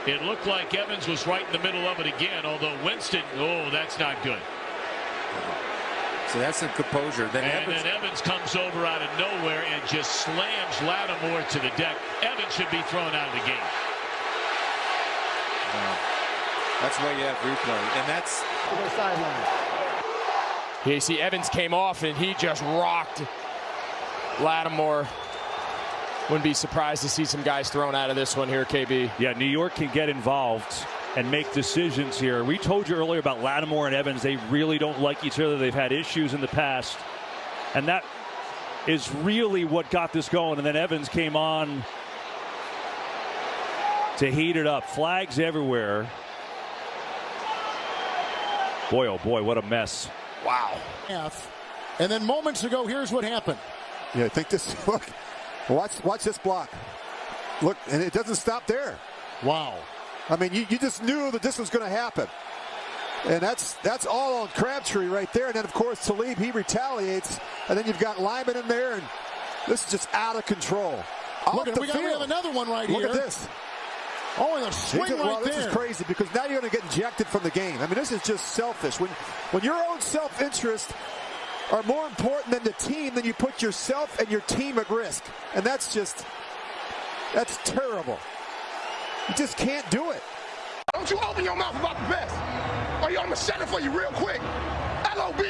It looked like Evans was right in the middle of it again, although Winston, oh, that's not good. So that's some composure. Then Evans comes over out of nowhere and just slams Lattimore to the deck. Evans should be thrown out of the game. That's why you have replay, and that's the sideline. Here you see Evans came off and he just rocked Lattimore. Wouldn't be surprised to see some guys thrown out of this one here, KB. Yeah, New York can get involved and make decisions here. We told you earlier about Lattimore and Evans. They really don't like each other. They've had issues in the past. And that is really what got this going. And then Evans came on to heat it up. Flags everywhere. Boy, oh boy, what a mess. Wow. And then moments ago, here's what happened. Yeah, I think this, look, watch this block. Look, and it doesn't stop there. Wow. I mean, you just knew that this was going to happen. And that's all on Crabtree right there. And then, of course, Talib, he retaliates. And then you've got Lyman in there, and this is just out of control. Look, we have another one right here. Look at this. Oh, and a swing right there. This is crazy because now you're going to get ejected from the game. I mean, this is just selfish. When your own self-interest are more important than the team, then you put yourself and your team at risk. And that's terrible. You just can't do it. Don't you open your mouth about the best, or I'm going to shut it for you real quick. LOB.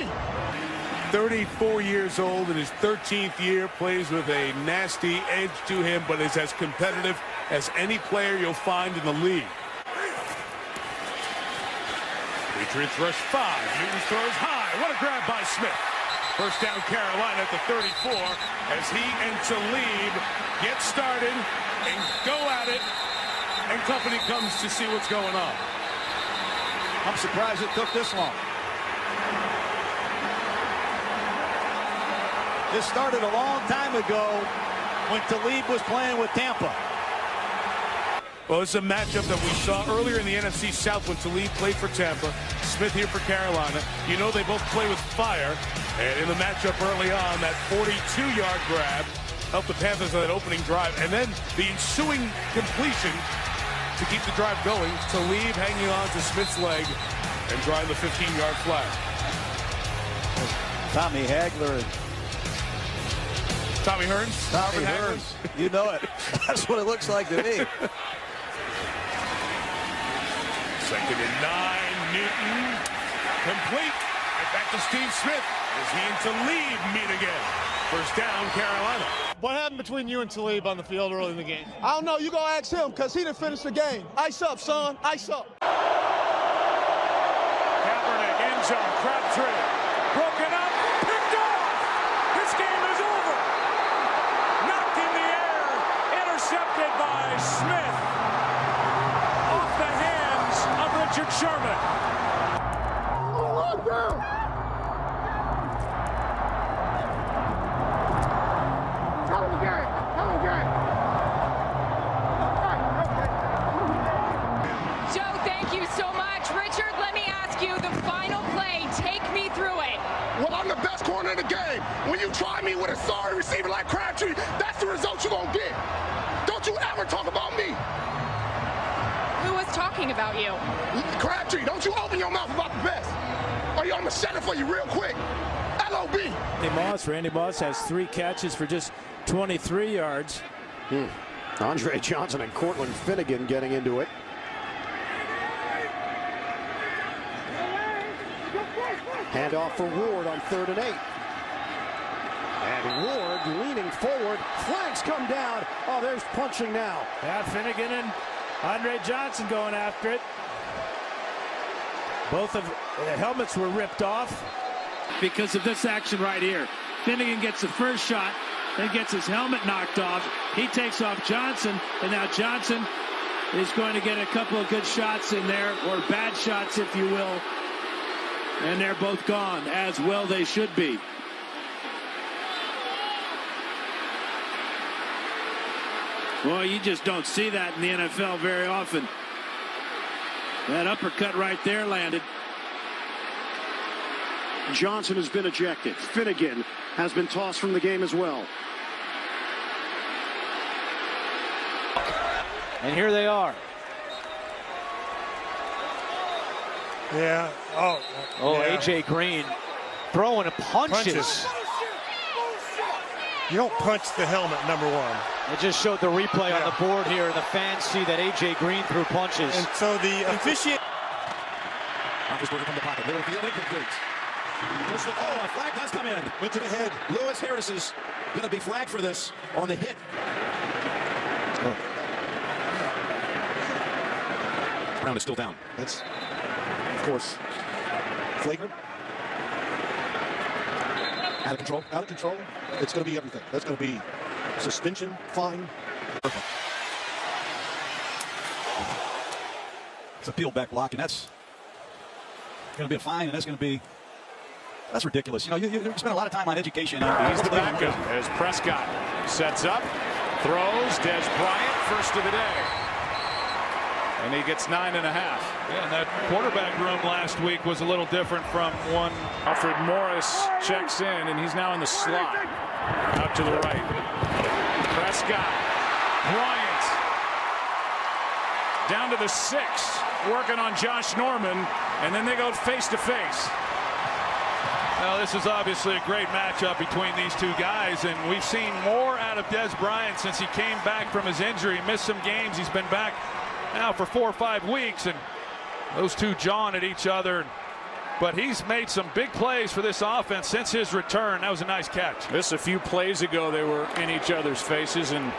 34 years old in his 13th year, plays with a nasty edge to him, but is as competitive as any player you'll find in the league. Patriots rush 5. Newton throws high. What a grab by Smith. First down Carolina at the 34 as he and Talib get started and go at it, and company comes to see what's going on. I'm surprised it took this long. This started a long time ago when Talib was playing with Tampa. Well, it's a matchup that we saw earlier in the NFC South when Talib played for Tampa. Smith here for Carolina. You know they both play with fire. And in the matchup early on, that 42-yard grab helped the Panthers on that opening drive. And then the ensuing completion to keep the drive going. Talib hanging on to Smith's leg and drawing the 15-yard flag. Tommy Hagler. Tommy Hearns. Tommy Hearns. You know it. That's what it looks like to me. Second and 9. Newton. Complete. And back to Steve Smith as he and Talib meet again. First down, Carolina. What happened between you and Talib on the field early in the game? I don't know. You go ask him because he didn't finish the game. Ice up, son. Ice up. Kaepernick, end zone, Crabtree. Broken up, picked off. This game is over. Knocked in the air, intercepted by Smith. Off the hands of Richard Sherman. Look down. Joe, thank you so much. Richard, let me ask you the final play. Take me through it. Well, I'm the best corner in the game. When you try me with a sorry receiver like Crabtree, that's the result you're going to get. Don't you ever talk about me. Who was talking about you? Crabtree, don't you open your mouth about the best, or I'm going to shut it for you real quick. LOB. Randy Moss has 3 catches for just 23 yards. Andre Johnson and Cortland Finnegan getting into it. Handoff for Ward on 3rd and 8. And Ward leaning forward. Flags come down. Oh, there's punching now. Yeah, Finnegan and Andre Johnson going after it. Both of the helmets were ripped off because of this action right here. Finnegan gets the first shot, then gets his helmet knocked off. He takes off Johnson, and now Johnson is going to get a couple of good shots in there, or bad shots, if you will. And they're both gone, as well they should be. Well, you just don't see that in the NFL very often. That uppercut right there landed. Johnson has been ejected. Finnegan has been tossed from the game as well. And here they are. Yeah. Oh, yeah. A.J. Green throwing punches. You don't punch the helmet, number one. It just showed the replay on the board here, and the fans see that A.J. Green threw punches. And so the officiate. Roethlisberger from the pocket, middle field, incomplete. Oh, a flag does come in. Went to the head. Lewis Harris is going to be flagged for this on the hit. Brown is still down. That's, of course, flagrant. Out of control. Out of control. It's going to be everything. That's going to be suspension, fine. Perfect. It's a peel back block, and that's going to be a fine, and that's going to be. That's ridiculous. You know, you spend a lot of time on education. He's the backup as Prescott sets up, throws. Des Bryant, first of the day. And he gets 9.5. Yeah, and that quarterback room last week was a little different from one. Alfred Morris checks in, and he's now in the slot. Out to the right. Prescott. Bryant. Down to the 6. Working on Josh Norman. And then they go face to face. Now, this is obviously a great matchup between these two guys, and we've seen more out of Des Bryant since he came back from his injury. He missed some games. He's been back now for 4 or 5 weeks, and those two jawing at each other. But he's made some big plays for this offense since his return. That was a nice catch. This a few plays ago, they were in each other's faces, and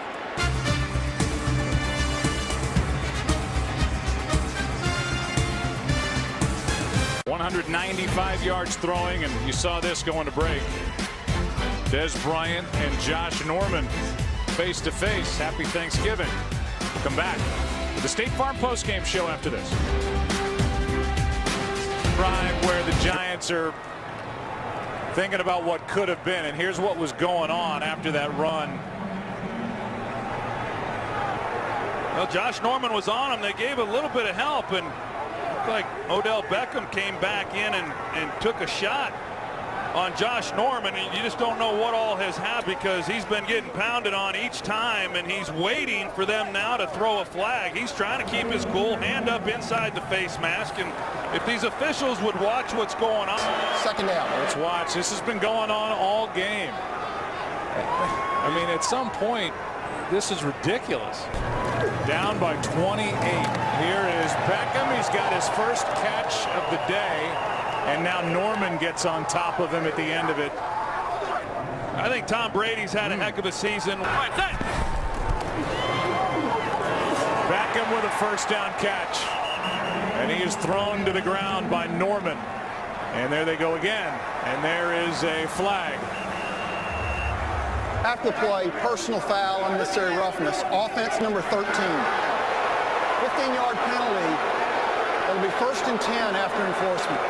195 yards throwing, and you saw this going to break. Des Bryant and Josh Norman face to face. Happy Thanksgiving. Come back with the State Farm postgame show after this. Prime where the Giants are thinking about what could have been, and here's what was going on after that run. Well, Josh Norman was on him. They gave a little bit of help, and looked like Odell Beckham came back in and took a shot on Josh Norman. And you just don't know what all has happened because he's been getting pounded on each time, and he's waiting for them now to throw a flag. He's trying to keep his cool, hand up inside the face mask, and if these officials would watch what's going on. Second down. Let's watch. This has been going on all game. I mean, at some point, this is ridiculous. Down by 28. Here is Beckham. He's got his first catch of the day. And now Norman gets on top of him at the end of it. I think Tom Brady's had a heck of a season. Beckham with a first down catch. And he is thrown to the ground by Norman. And there they go again. And there is a flag. After the play, personal foul, unnecessary roughness. Offense number 13. 15-yard penalty. It'll be 1st and 10 after enforcement.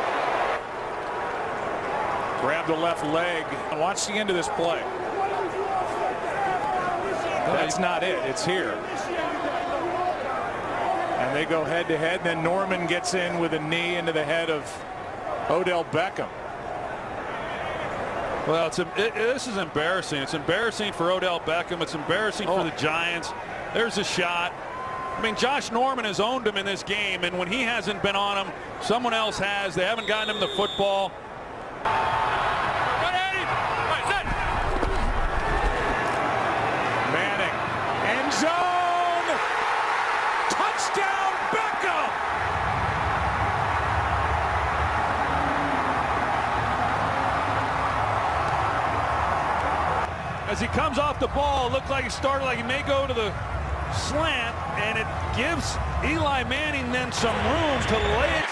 Grab the left leg. Watch the end of this play. That's not it. It's here. And they go head to head. Then Norman gets in with a knee into the head of Odell Beckham. Well, this is embarrassing. It's embarrassing for Odell Beckham. It's embarrassing for the Giants. There's a shot. I mean, Josh Norman has owned him in this game, and when he hasn't been on him, someone else has. They haven't gotten him the football. Manning. End zone. Touchdown, Beckham. As he comes off the ball, it looked like he started like he may go to the slant, and it gives Eli Manning then some room to lay it